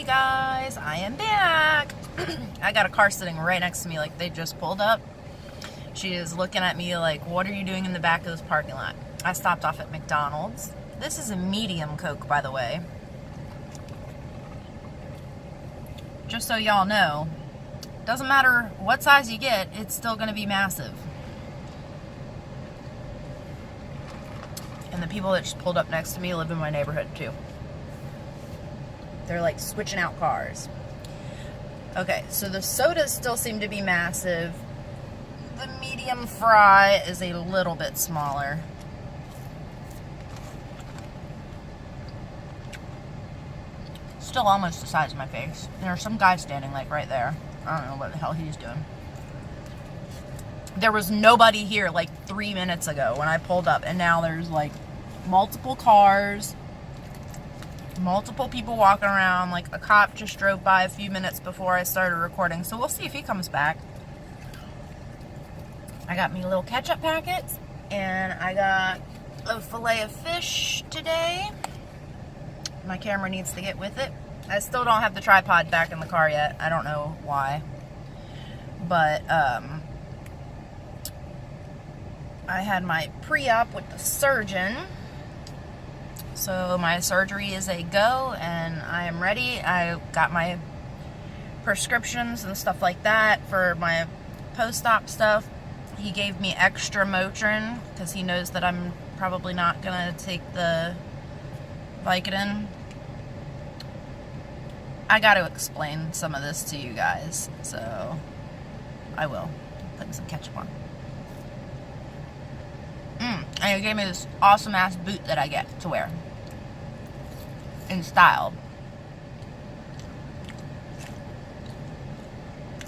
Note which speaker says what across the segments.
Speaker 1: Hey guys, I am back. I got a car sitting right next to me, like they just pulled up. She is looking at me like, what are you doing in the back of this parking lot? I stopped off at McDonald's. This is a medium Coke, by the way. Just so y'all know, doesn't matter what size you get, it's still going to be massive. And the people that just pulled up next to me live in my neighborhood too. They're like switching out cars. Okay, so the sodas still seem to be massive. The medium fry is a little bit smaller. Still almost the size of my face. There's some guy standing like right there. I don't know what the hell he's doing. There was nobody here like 3 minutes ago when I pulled up, and now there's like multiple cars, multiple people walking around. Like a cop just drove by a few minutes before I started recording, so we'll see if he comes back. I got me little ketchup packets, and I got a fillet of fish today. My camera needs to get with it. I still don't have the tripod back in the car yet. I don't know why. But, I had my pre-op with the surgeon. So my surgery is a go, and I am ready. I got my prescriptions and stuff like that for my post-op stuff. He gave me extra Motrin because he knows that I'm probably not going to take the Vicodin. I got to explain some of this to you guys, so I will. Putting some ketchup on. And he gave me this awesome ass boot that I get to wear in style.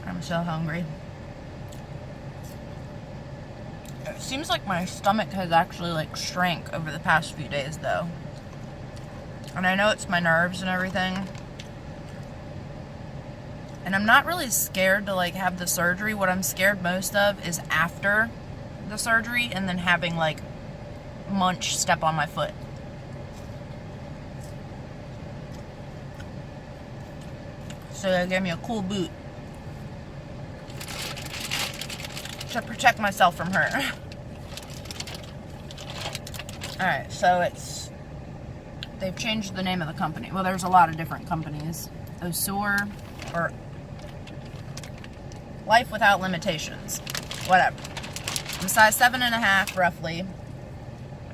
Speaker 1: I'm so hungry. It seems like my stomach has actually like shrank over the past few days though. And I know it's my nerves and everything. And I'm not really scared to like have the surgery. What I'm scared most of is after the surgery and then having like munch step on my foot. So they gave me a cool boot to protect myself from her. Alright, so they've changed the name of the company. Well, there's a lot of different companies. Osur, or Life Without Limitations. Whatever. I'm size 7.5 roughly.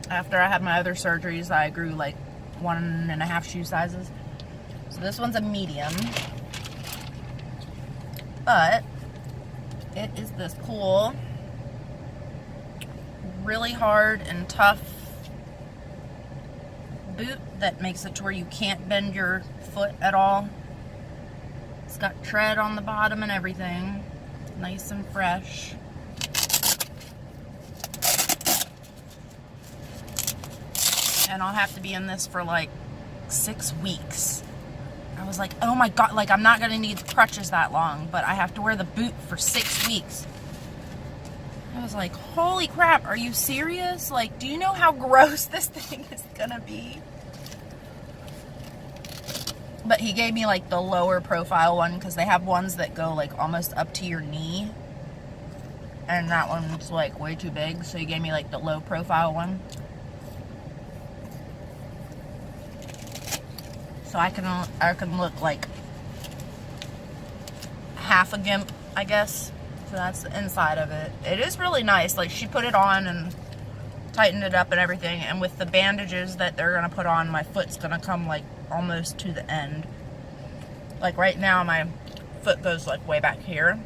Speaker 1: After I had my other surgeries, I grew like 1.5 shoe sizes. So this one's a medium. But it is this cool, really hard and tough boot that makes it to where you can't bend your foot at all. It's got tread on the bottom and everything. Nice and fresh. And I'll have to be in this for like 6 weeks. I was like, oh my god, like I'm not gonna need crutches that long, but I have to wear the boot for 6 weeks. I was like, holy crap, are you serious? Like, do you know how gross this thing is gonna be? But he gave me like the lower profile one because they have ones that go like almost up to your knee. And that one's like way too big, so he gave me like the low profile one. So I can look like half a gimp, I guess. So that's the inside of it. It is really nice. Like, she put it on and tightened it up and everything. And with the bandages that they're going to put on, my foot's going to come, like, almost to the end. Like, right now, my foot goes, like, way back here.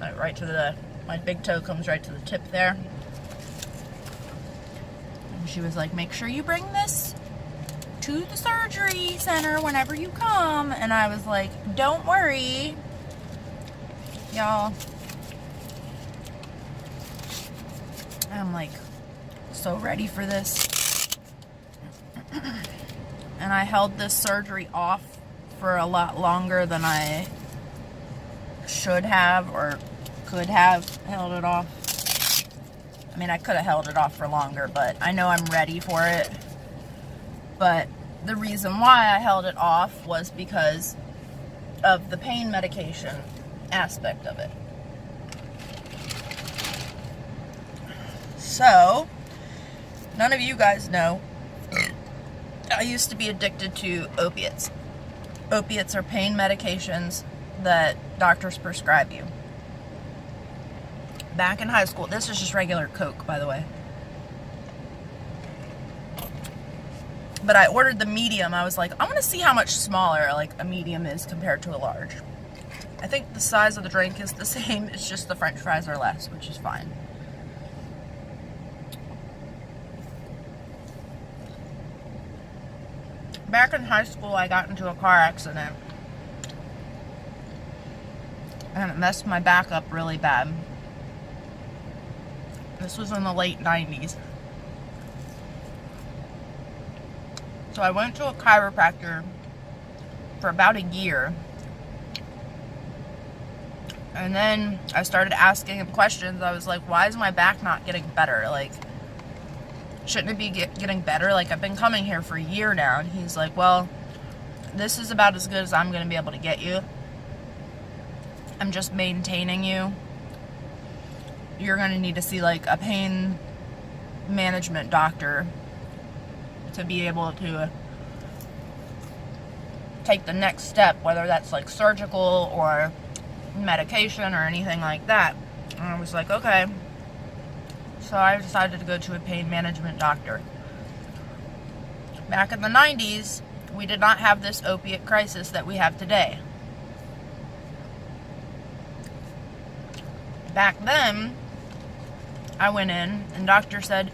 Speaker 1: Like, right to my big toe comes right to the tip there. And she was like, make sure you bring this to the surgery center whenever you come. And I was like, don't worry, y'all. I'm like so ready for this. And I held this surgery off for a lot longer than I should have or could have held it off. I mean, I could have held it off for longer, but I know I'm ready for it. But the reason why I held it off was because of the pain medication aspect of it. So, none of you guys know, I used to be addicted to opiates. Opiates are pain medications that doctors prescribe you. Back in high school, this is just regular Coke, by the way. But I ordered the medium. I was like, I want to see how much smaller like a medium is compared to a large. I think the size of the drink is the same. It's just the French fries are less, which is fine. Back in high school, I got into a car accident. And it messed my back up really bad. This was in the late 90s. So I went to a chiropractor for about a year. And then I started asking him questions. I was like, why is my back not getting better? Like, shouldn't it be getting better? Like, I've been coming here for a year now. And he's like, well, this is about as good as I'm going to be able to get you. I'm just maintaining you. You're going to need to see, like, a pain management doctor to be able to take the next step, whether that's, like, surgical or medication or anything like that. And I was like, okay. So I decided to go to a pain management doctor. Back in the 90s, we did not have this opiate crisis that we have today. Back then, I went in and doctor said,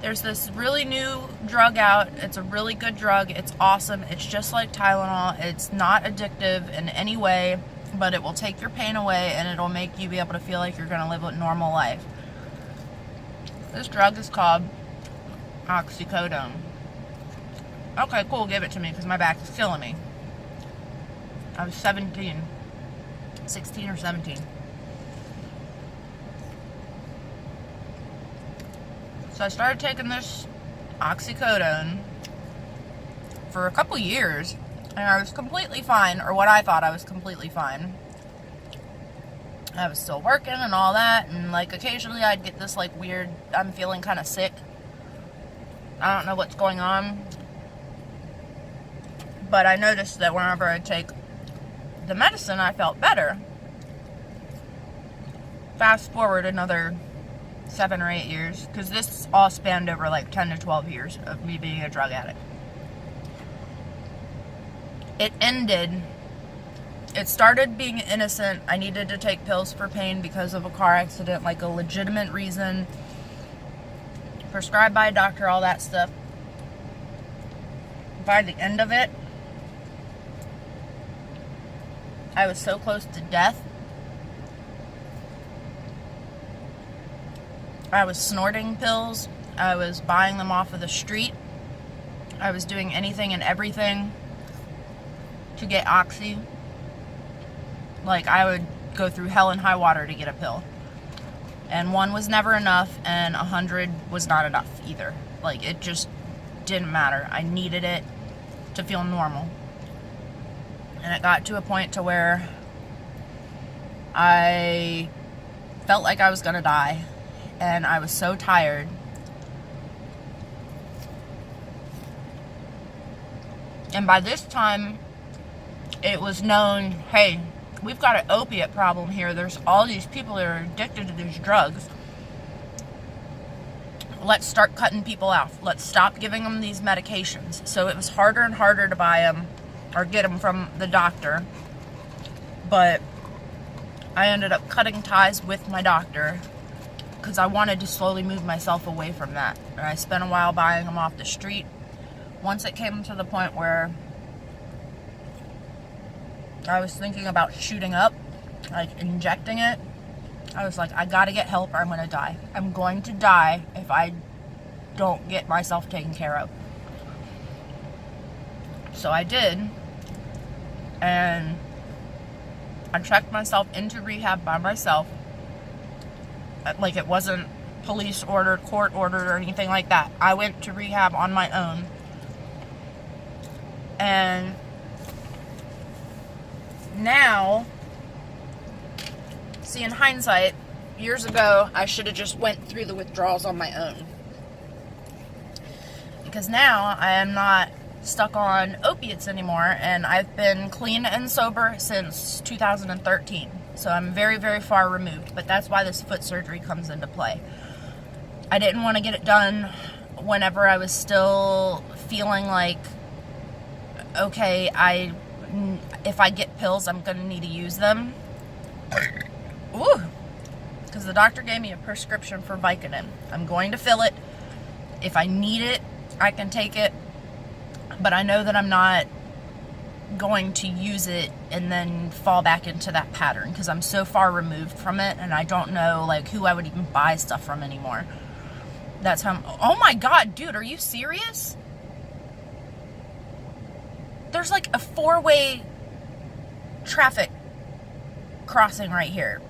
Speaker 1: there's this really new drug out. It's a really good drug. It's awesome. It's just like Tylenol. It's not addictive in any way, but it will take your pain away and it'll make you be able to feel like you're going to live a normal life. This drug is called oxycodone. Okay, cool. Give it to me because my back is killing me. I was 16 or 17. So I started taking this oxycodone for a couple years, and I was completely fine, or what I thought I was completely fine. I was still working and all that, and like occasionally I'd get this like weird, I'm feeling kind of sick. I don't know what's going on. But I noticed that whenever I take the medicine, I felt better. Fast forward another 7 or 8 years, because this all spanned over like 10 to 12 years of me being a drug addict. It ended. It started being innocent. I needed to take pills for pain because of a car accident, like a legitimate reason, prescribed by a doctor, all that stuff. By the end of it, I was so close to death. I was snorting pills. I was buying them off of the street. I was doing anything and everything to get oxy. Like, I would go through hell and high water to get a pill. And 1 was never enough, and 100 was not enough either. Like, it just didn't matter. I needed it to feel normal. And it got to a point to where I felt like I was gonna die. And I was so tired. And by this time, it was known, hey, we've got an opiate problem here. There's all these people that are addicted to these drugs. Let's start cutting people off. Let's stop giving them these medications. So it was harder and harder to buy them or get them from the doctor. But I ended up cutting ties with my doctor because I wanted to slowly move myself away from that. And I spent a while buying them off the street. Once it came to the point where I was thinking about shooting up, like injecting it, I was like, I gotta get help or I'm gonna die. I'm going to die if I don't get myself taken care of. So I did, and I checked myself into rehab by myself. Like, it wasn't police ordered, court ordered, or anything like that. I went to rehab on my own. And now, see, in hindsight, years ago, I should have just went through the withdrawals on my own. Because now I am not stuck on opiates anymore, and I've been clean and sober since 2013. So I'm very, very far removed, but that's why this foot surgery comes into play. I didn't want to get it done whenever I was still feeling like, okay, if I get pills, I'm going to need to use them. Ooh, because the doctor gave me a prescription for Vicodin. I'm going to fill it. If I need it, I can take it, but I know that I'm not going to use it and then fall back into that pattern, because I'm so far removed from it, and I don't know like who I would even buy stuff from anymore. That's how oh my god, dude, are you serious? There's like a 4-way traffic crossing right here.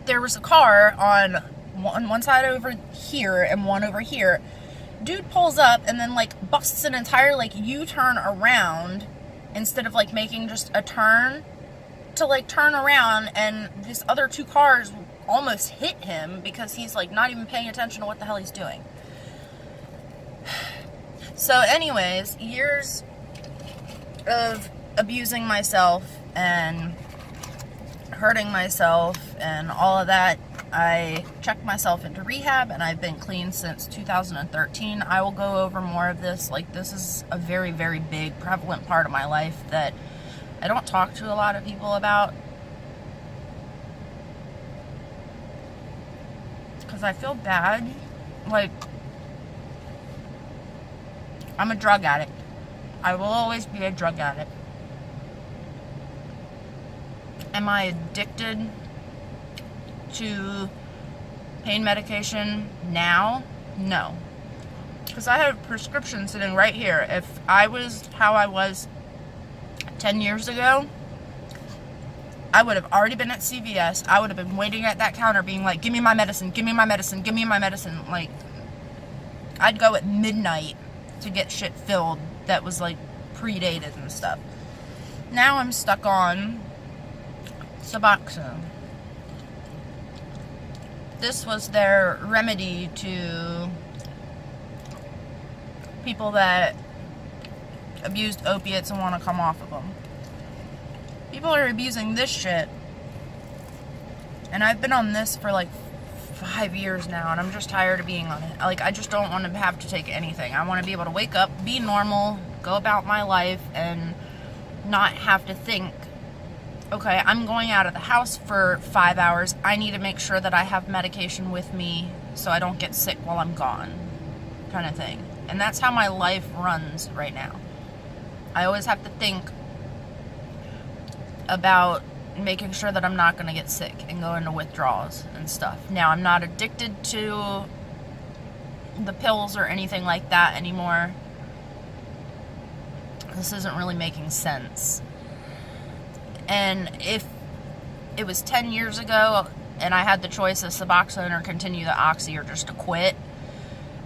Speaker 1: There was a car on one side over here and one over here. Dude pulls up and then like busts an entire like U-turn around instead of like making just a turn to like turn around, and these other 2 cars almost hit him because he's like not even paying attention to what the hell he's doing. So anyways, years of abusing myself and hurting myself and all of that, I checked myself into rehab, and I've been clean since 2013. I will go over more of this. Like, this is a very, very big, prevalent part of my life that I don't talk to a lot of people about, because I feel bad. Like, I'm a drug addict. I will always be a drug addict. Am I addicted to pain medication now? No. Because I have a prescription sitting right here. If I was how I was 10 years ago, I would have already been at CVS. I would have been waiting at that counter being like, give me my medicine, give me my medicine, give me my medicine. Like, I'd go at midnight to get shit filled that was like predated and stuff. Now I'm stuck on Suboxone. This was their remedy to people that abused opiates and want to come off of them. People are abusing this shit, and I've been on this for like 5 years now, and I'm just tired of being on it. Like, I just don't want to have to take anything. I want to be able to wake up, be normal, go about my life, and not have to think, okay, I'm going out of the house for 5 hours. I need to make sure that I have medication with me so I don't get sick while I'm gone, kind of thing. And that's how my life runs right now. I always have to think about making sure that I'm not going to get sick and go into withdrawals and stuff. Now, I'm not addicted to the pills or anything like that anymore. This isn't really making sense. And if it was 10 years ago and I had the choice of Suboxone or continue the Oxy or just to quit,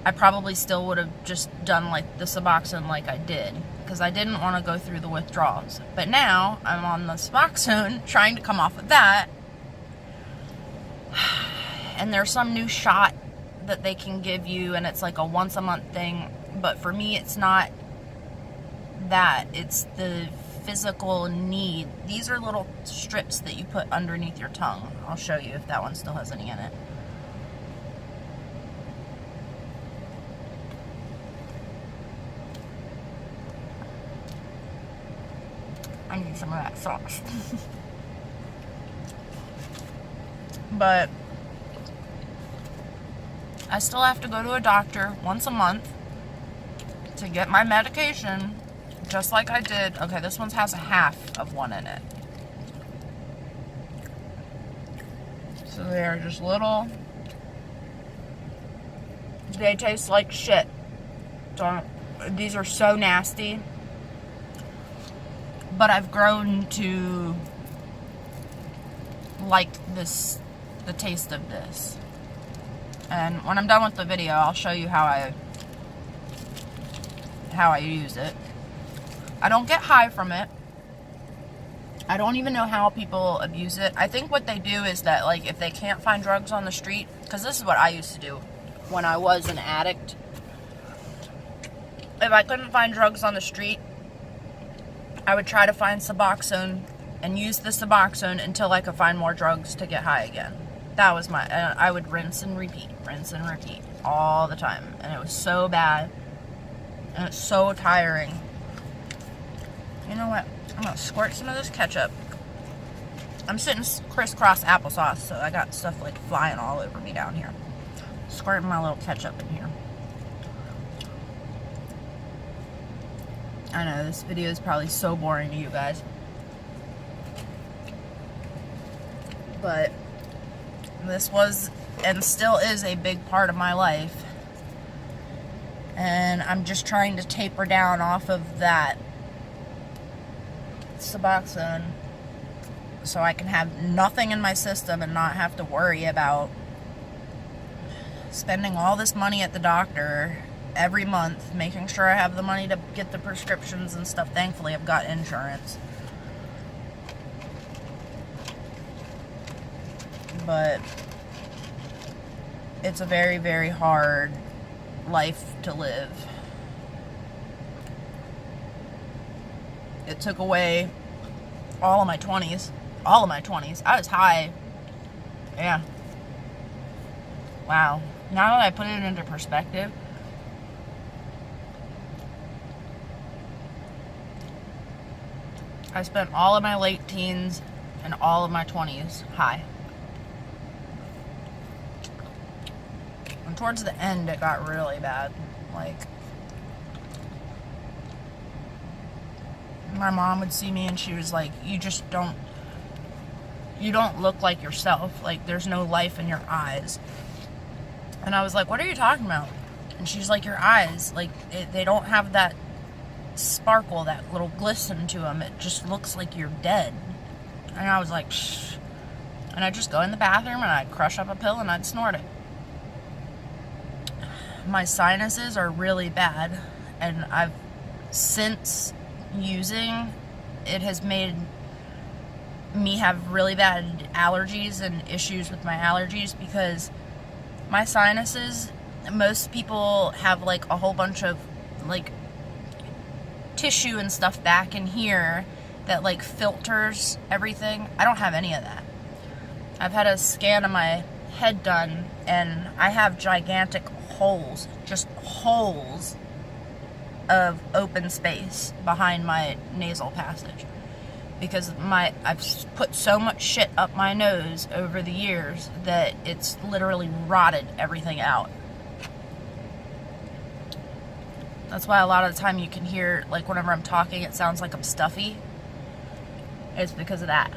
Speaker 1: I probably still would have just done like the Suboxone like I did, because I didn't want to go through the withdrawals. But now I'm on the Suboxone trying to come off of that, and there's some new shot that they can give you, and it's like a once a month thing. But for me, it's not that. It's the physical need. These are little strips that you put underneath your tongue. I'll show you if that one still has any in it. I need some of that sauce. But I still have to go to a doctor once a month to get my medication, just like I did. Okay, this one has a half of one in it. So they are just little. They taste like shit. These are so nasty. But I've grown to like this, the taste of this. And when I'm done with the video, I'll show you how I use it. I don't get high from it. I don't even know how people abuse it. I think what they do is that, like, if they can't find drugs on the street, because this is what I used to do when I was an addict. If I couldn't find drugs on the street, I would try to find Suboxone and use the Suboxone until I could find more drugs to get high again. That was my, I would rinse and repeat all the time. And it was so bad. And it's so tiring. You know what? I'm going to squirt some of this ketchup. I'm sitting crisscross applesauce, so I got stuff like flying all over me down here. Squirting my little ketchup in here. I know, this video is probably so boring to you guys. But this was and still is a big part of my life. And I'm just trying to taper down off of that Suboxone so I can have nothing in my system and not have to worry about spending all this money at the doctor every month, making sure I have the money to get the prescriptions and stuff. Thankfully, I've got insurance. But it's a very, very hard life to live. It took away all of my 20s. All of my 20s. I was high. Yeah. Wow. Now that I put it into perspective, I spent all of my late teens and all of my 20s high. And towards the end, it got really bad. Like, my mom would see me and she was like, you don't look like yourself. Like, there's no life in your eyes. And I was like, what are you talking about? And she's like, your eyes, like, they don't have that sparkle, that little glisten to them. It just looks like you're dead. And I was like, shh. And I'd just go in the bathroom and I'd crush up a pill and I'd snort it. My sinuses are really bad, and I've since using it has made me have really bad allergies and issues with my allergies, because my sinuses, most people have like a whole bunch of like tissue and stuff back in here that like filters everything. I don't have any of that. I've had a scan of my head done and I have gigantic holes, just holes of open space behind my nasal passage, because I've put so much shit up my nose over the years that it's literally rotted everything out. That's why a lot of the time you can hear, like, whenever I'm talking, it sounds like I'm stuffy. It's because of that.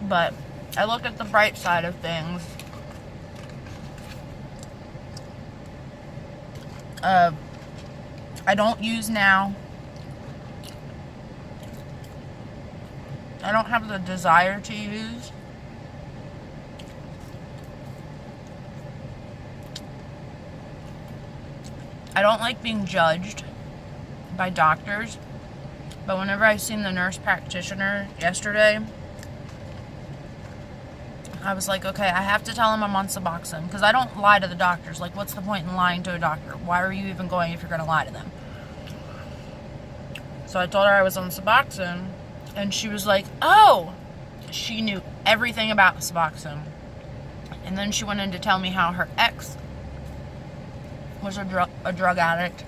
Speaker 1: But I look at the bright side of things. I don't use now. I don't have the desire to use. I don't like being judged by doctors, but whenever I seen the nurse practitioner yesterday, I was like, okay, I have to tell him I'm on Suboxone, because I don't lie to the doctors. Like, what's the point in lying to a doctor? Why are you even going if you're going to lie to them? So I told her I was on Suboxone, and she was like, oh, she knew everything about Suboxone. And then she went in to tell me how her ex was a drug addict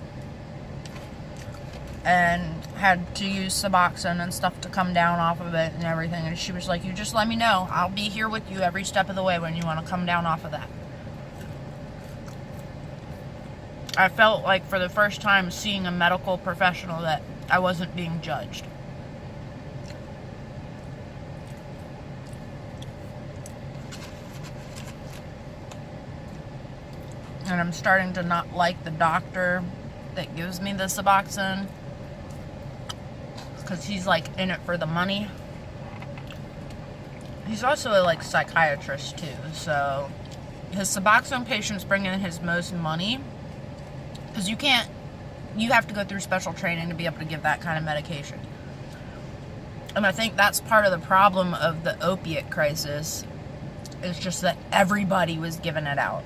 Speaker 1: and had to use Suboxone and stuff to come down off of it and everything. And she was like, you just let me know. I'll be here with you every step of the way when you want to come down off of that. I felt like for the first time seeing a medical professional that I wasn't being judged. And I'm starting to not like the doctor that gives me the Suboxone, because he's like in it for the money. He's also a like psychiatrist too, so his Suboxone patients bring in his most money, because you have to go through special training to be able to give that kind of medication. And I think that's part of the problem of the opiate crisis, is just that everybody was giving it out.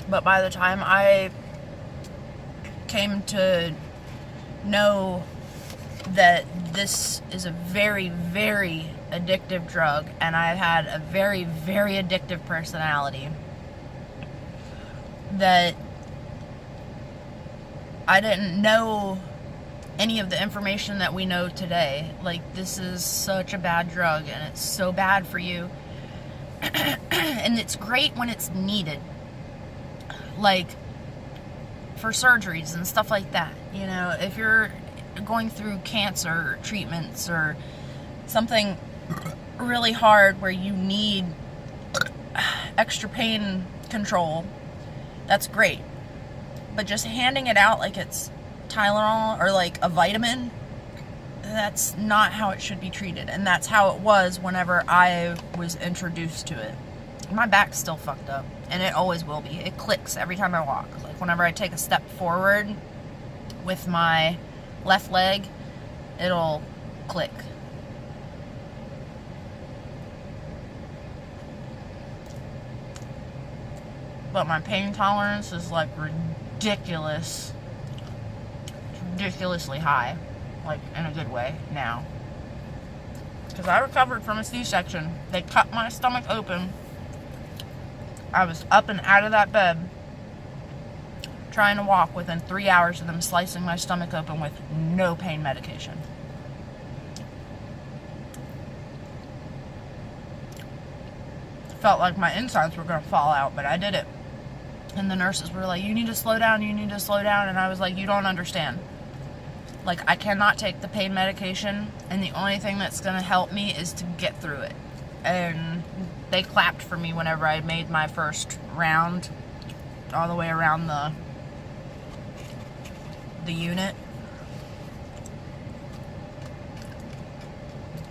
Speaker 1: But by the time I came to know that this is a very, very addictive drug, and I've had a very, very addictive personality, that I didn't know any of the information that we know today. Like, this is such a bad drug, and it's so bad for you. And it's great when it's needed. Like, for surgeries and stuff like that. You know, if you're going through cancer treatments or something really hard where you need extra pain control, that's great. But just handing it out like it's Tylenol or like a vitamin, that's not how it should be treated. And that's how it was whenever I was introduced to it. My back's still fucked up, and it always will be. It clicks every time I walk. Like, whenever I take a step forward with my left leg, it'll click. But my pain tolerance is like ridiculously high, like in a good way now. Because I recovered from a C-section. They cut my stomach open. I was up and out of that bed trying to walk within 3 hours of them slicing my stomach open with no pain medication. Felt like my insides were going to fall out, but I did it. And the nurses were like, you need to slow down, you need to slow down. And I was like, you don't understand. Like, I cannot take the pain medication, and the only thing that's going to help me is to get through it. And they clapped for me whenever I made my first round all the way around the unit.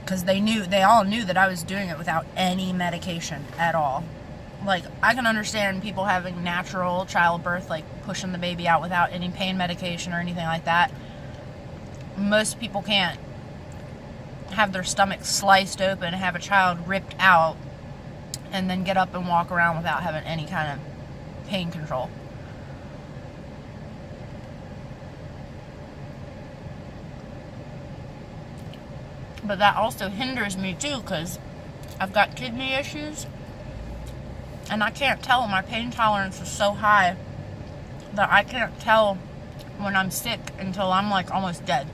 Speaker 1: Because they all knew that I was doing it without any medication at all. Like, I can understand people having natural childbirth, like pushing the baby out without any pain medication or anything like that. Most people can't have their stomach sliced open, have a child ripped out, and then get up and walk around without having any kind of pain control. But that also hinders me too, because I've got kidney issues, and I can't tell. My pain tolerance is so high that I can't tell when I'm sick until I'm like almost dead.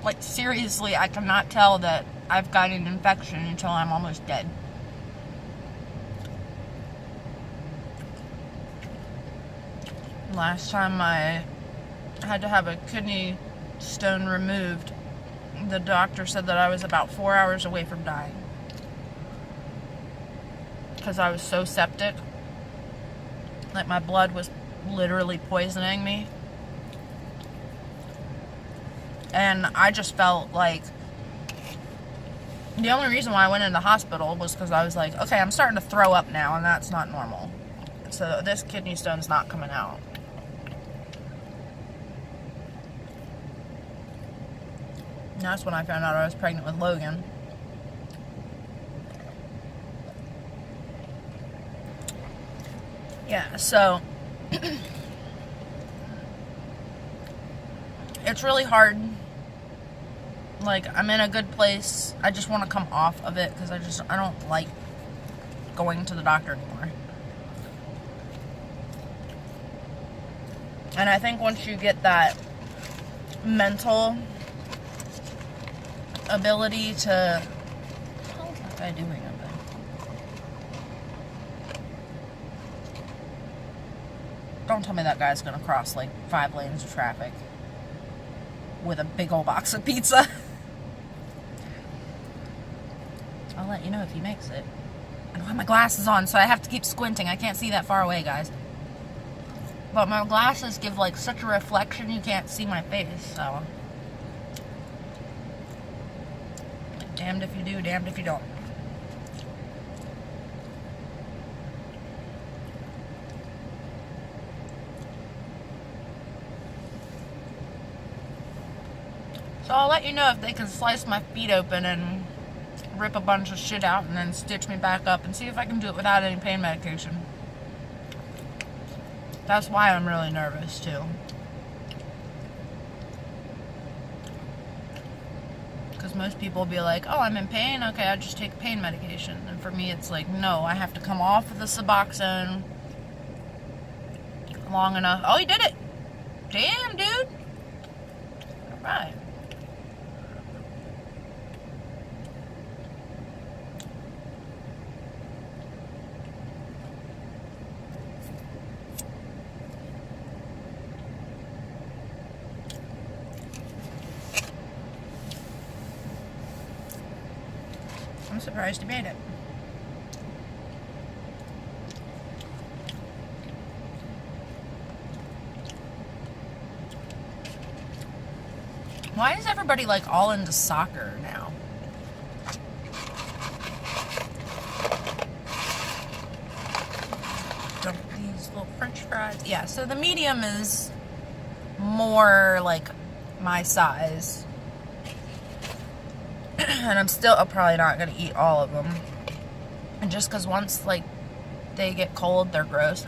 Speaker 1: Like, seriously, I cannot tell that I've got an infection until I'm almost dead. Last time I had to have a kidney stone removed, the doctor said that I was about 4 hours away from dying. Because I was so septic. Like, my blood was literally poisoning me. And I just felt like the only reason why I went into the hospital was because I was like, okay, I'm starting to throw up now, and that's not normal. So this kidney stone's not coming out. And that's when I found out I was pregnant with Logan. Yeah, so it's really hard. Like, I'm in a good place. I just want to come off of it because I don't like going to the doctor anymore. And I think once you get that mental ability to... What is that guy doing up there? Don't tell me that guy's gonna cross like 5 lanes of traffic with a big old box of pizza. I'll let you know if he makes it. I don't have my glasses on, so I have to keep squinting. I can't see that far away, guys. But my glasses give like such a reflection you can't see my face, so... Damned if you do, damned if you don't. So I'll let you know if they can slice my feet open and rip a bunch of shit out and then stitch me back up, and see if I can do it without any pain medication. That's why I'm really nervous too. Because most people will be like, oh, I'm in pain, okay, I'll just take pain medication. And for me, it's like, no, I have to come off of the Suboxone long enough. Oh, you did it! Damn, dude! Alright. I'm surprised you made it. Why is everybody like all into soccer now? Dump these little French fries. Yeah, so the medium is more like my size. And I'm probably not going to eat all of them. And just because once, like, they get cold, they're gross.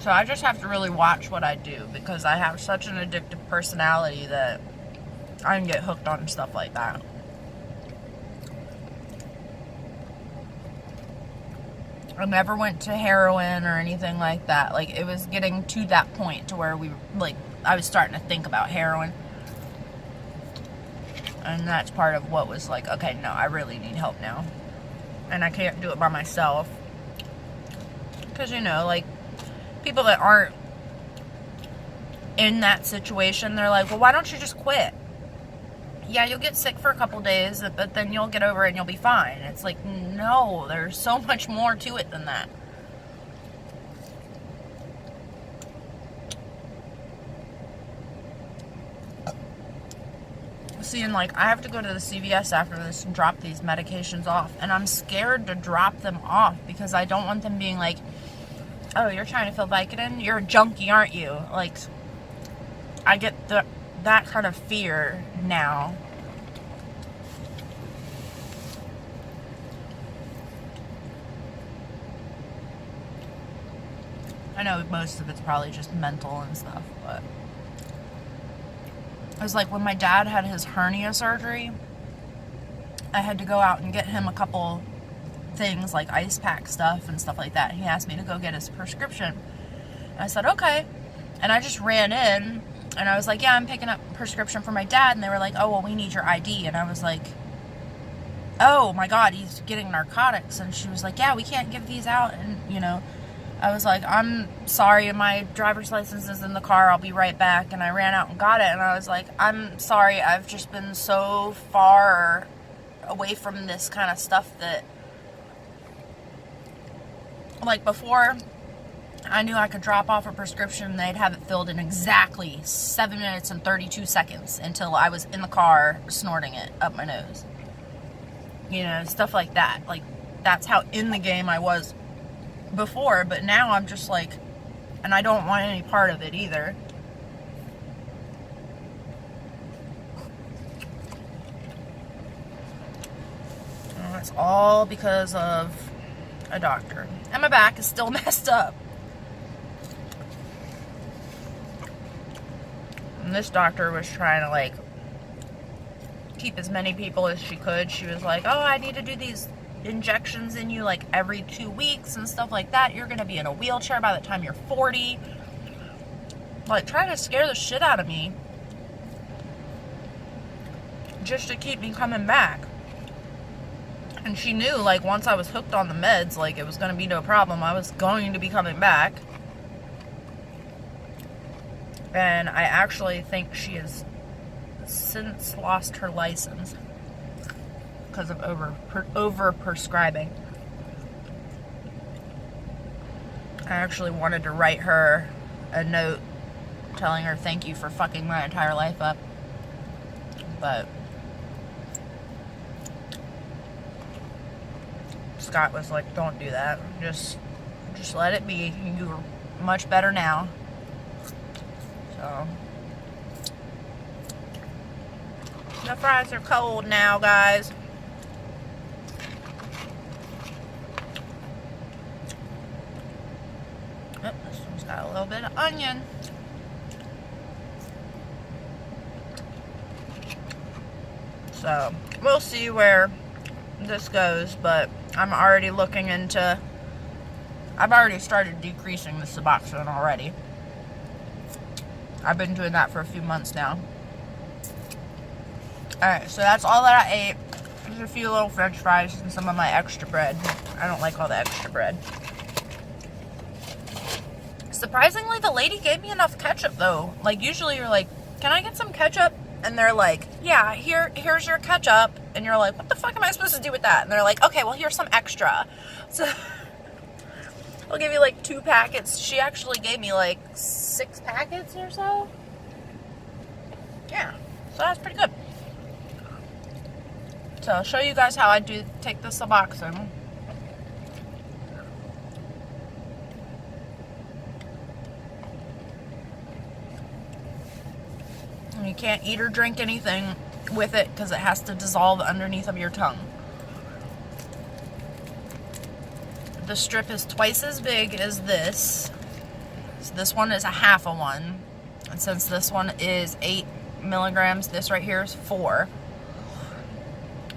Speaker 1: So I just have to really watch what I do, because I have such an addictive personality that I can get hooked on stuff like that. I never went to heroin or anything like that. Like, it was getting to that point to where I was starting to think about heroin. And that's part of what was like, okay, no, I really need help now. And I can't do it by myself. Because, you know, like, people that aren't in that situation, they're like, well, why don't you just quit? Yeah, you'll get sick for a couple days, but then you'll get over it and you'll be fine. It's like, no, there's so much more to it than that. See, and like, I have to go to the CVS after this and drop these medications off. And I'm scared to drop them off because I don't want them being like, oh, you're trying to fill Vicodin? You're a junkie, aren't you? Like, I get that kind of fear now. I know most of it's probably just mental and stuff, but it was like when my dad had his hernia surgery, I had to go out and get him a couple things like ice pack stuff and stuff like that. He asked me to go get his prescription. And I said, okay. And I just ran in and I was like, yeah, I'm picking up a prescription for my dad. And they were like, oh, well, we need your ID. And I was like, oh my God, he's getting narcotics. And she was like, yeah, we can't give these out. And, you know, I was like, I'm sorry, my driver's license is in the car, I'll be right back. And I ran out and got it. And I was like, I'm sorry, I've just been so far away from this kind of stuff that, like, before I knew I could drop off a prescription, they'd have it filled in exactly 7 minutes and 32 seconds until I was in the car snorting it up my nose. You know, stuff like that. Like, that's how in the game I was before, but now I'm just like, and I don't want any part of it either. And it's all because of a doctor. And my back is still messed up. And this doctor was trying to, like, keep as many people as she could. She was like, oh, I need to do these injections in you like every 2 weeks and stuff like that. You're gonna be in a wheelchair by the time you're 40. Like, trying to scare the shit out of me just to keep me coming back. And she knew, like, once I was hooked on the meds, like, it was gonna be no problem. I was going to be coming back. And I actually think she has since lost her license because of over prescribing. I actually wanted to write her a note telling her thank you for fucking my entire life up. But Scott was like, don't do that. Just let it be. You're much better now. So the fries are cold now, guys. Oh, this one's got a little bit of onion. So we'll see where this goes, but I'm already looking into, I've already started decreasing the Suboxone already. I've been doing that for a few months now. Alright, so that's all that I ate. There's a few little french fries and some of my extra bread. I don't like all the extra bread. Surprisingly, the lady gave me enough ketchup though. Like, usually you're like, can I get some ketchup? And they're like, yeah, here's your ketchup. And you're like, what the fuck am I supposed to do with that? And they're like, okay, well, here's some extra. So I'll give you like 2 packets. She actually gave me like 6 packets or so. Yeah, so that's pretty good. So I'll show you guys how I do take the Suboxone. You can't eat or drink anything with it because it has to dissolve underneath of your tongue. The strip is twice as big as this. So this one is a half a one. And since this one is 8 milligrams, this right here is 4.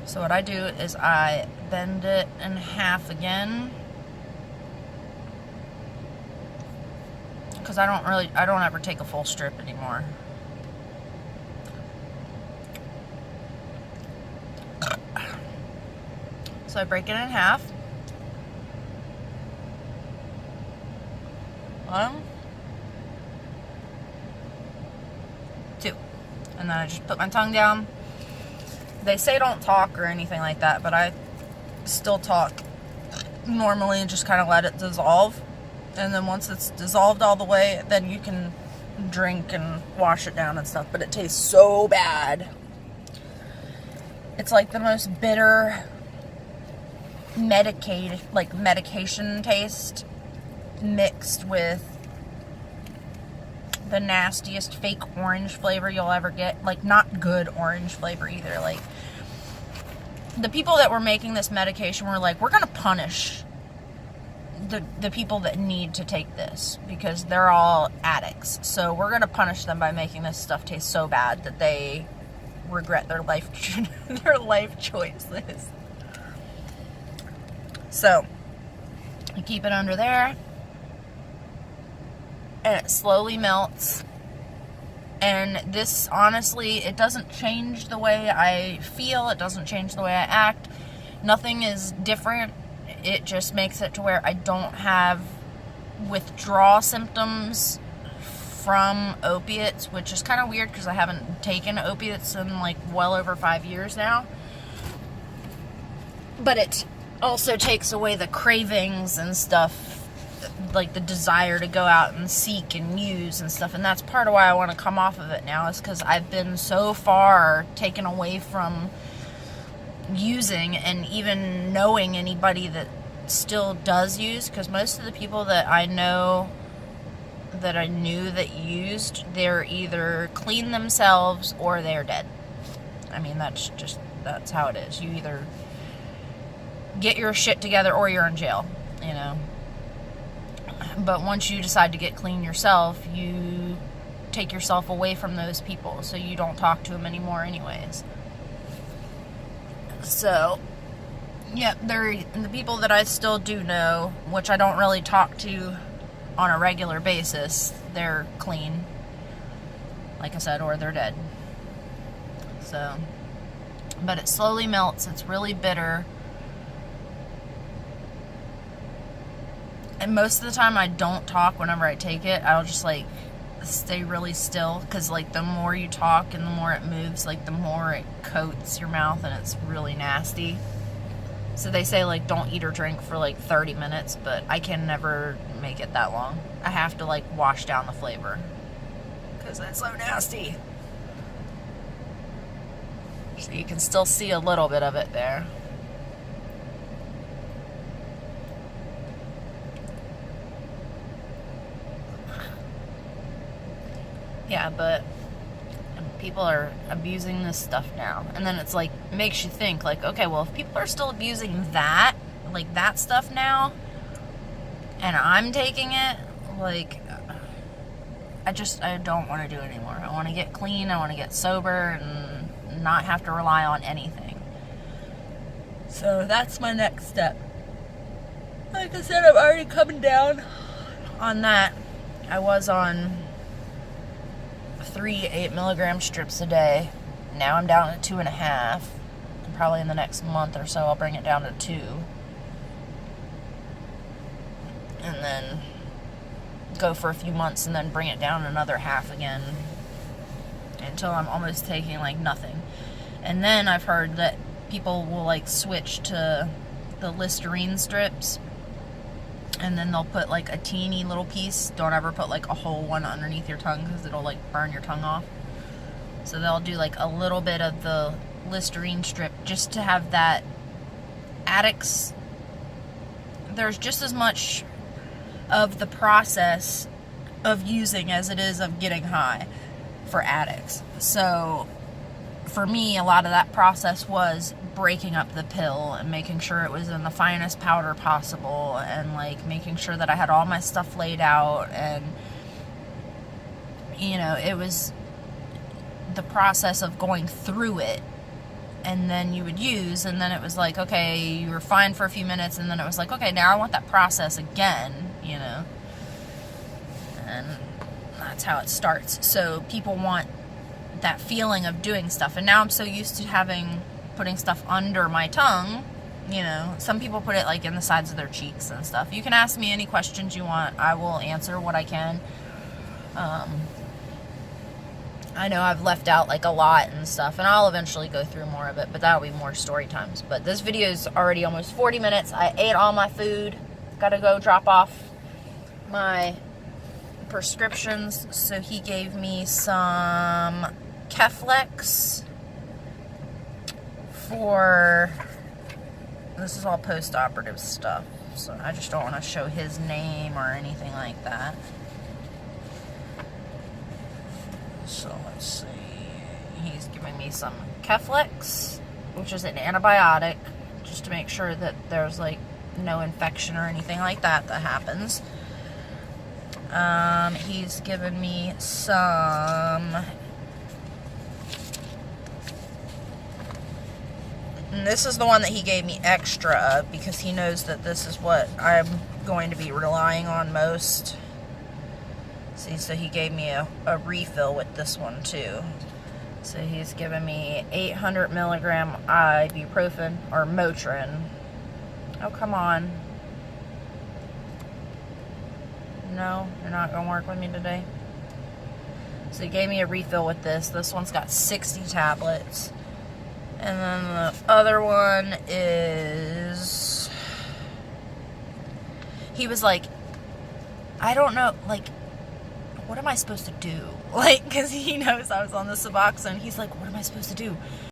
Speaker 1: So what I do is I bend it in half again. Because I don't ever take a full strip anymore. So I break it in half. 1, 2. And then I just put my tongue down. They say don't talk or anything like that, but I still talk normally and just kind of let it dissolve. And then once it's dissolved all the way, then you can drink and wash it down and stuff. But it tastes so bad. It's like the most bitter medication taste mixed with the nastiest fake orange flavor you'll ever get. Like, not good orange flavor either. Like, the people that were making this medication were like, we're gonna punish the people that need to take this because they're all addicts, so we're gonna punish them by making this stuff taste so bad that they regret their life choices. So you keep it under there and it slowly melts. And this, honestly, it doesn't change the way I feel, it doesn't change the way I act, nothing is different. It just makes it to where I don't have withdrawal symptoms from opiates, which is kind of weird because I haven't taken opiates in like well over 5 years now. But it also takes away the cravings and stuff, like the desire to go out and seek and use and stuff. And that's part of why I want to come off of it now, is because I've been so far taken away from using and even knowing anybody that still does use, because most of the people that I know that I knew that used, they're either clean themselves or they're dead. I mean, that's how it is. You either get your shit together or you're in jail, you know. But once you decide to get clean yourself, you take yourself away from those people, so you don't talk to them anymore anyways. So, yeah, the people that I still do know, which I don't really talk to on a regular basis, they're clean, like I said, or they're dead. So, but it slowly melts. It's really bitter. And most of the time I don't talk whenever I take it. I'll just like stay really still, because like the more you talk and the more it moves, like the more it coats your mouth, and it's really nasty. So they say like don't eat or drink for like 30 minutes, but I can never can't make it that long. I have to like wash down the flavor because it's so nasty. So you can still see a little bit of it there. Yeah, but people are abusing this stuff now. And then it's like, makes you think, like, okay, well, if people are still abusing that, like, that stuff now, and I'm taking it, like, I don't want to do it anymore. I want to get clean, I want to get sober, and not have to rely on anything. So that's my next step. Like I said, I'm already coming down on that. I was on 3 8-milligram strips a day. Now I'm down to 2.5. And probably in the next month or so I'll bring it down to 2. And then go for a few months and then bring it down another half again until I'm almost taking like nothing. And then I've heard that people will like switch to the Listerine strips, and then they'll put like a teeny little piece. Don't ever put like a whole one underneath your tongue because it'll like burn your tongue off. So they'll do like a little bit of the Listerine strip just to have that. Addicts, there's just as much of the process of using as it is of getting high for addicts. So for me, a lot of that process was breaking up the pill and making sure it was in the finest powder possible, and like making sure that I had all my stuff laid out, and you know, it was the process of going through it. And then you would use, and then it was like, okay, you were fine for a few minutes, and then it was like, okay, now I want that process again, you know. And that's how it starts. So people want that feeling of doing stuff. And now I'm so used to putting stuff under my tongue, you know. Some people put it like in the sides of their cheeks and stuff. You can ask me any questions you want. I will answer what I can. I know I've left out like a lot and stuff, and I'll eventually go through more of it, but that'll be more story times. But this video is already almost 40 minutes. I ate all my food. Gotta go drop off my prescriptions. So he gave me some Keflex for, this is all post-operative stuff, so I just don't want to show his name or anything like that. So let's see, he's giving me some Keflex, which is an antibiotic, just to make sure that there's like no infection or anything like that happens. He's given me some, and this is the one that he gave me extra of because he knows that this is what I'm going to be relying on most. See, so he gave me a refill with this one too. So he's given me 800 milligram ibuprofen, or Motrin. Oh, come on. No, you're not going to work with me today. So he gave me a refill with this. This one's got 60 tablets. And then the other one is, he was like, I don't know, like, what am I supposed to do? Like, because he knows I was on the Suboxone. He's like, what am I supposed to do?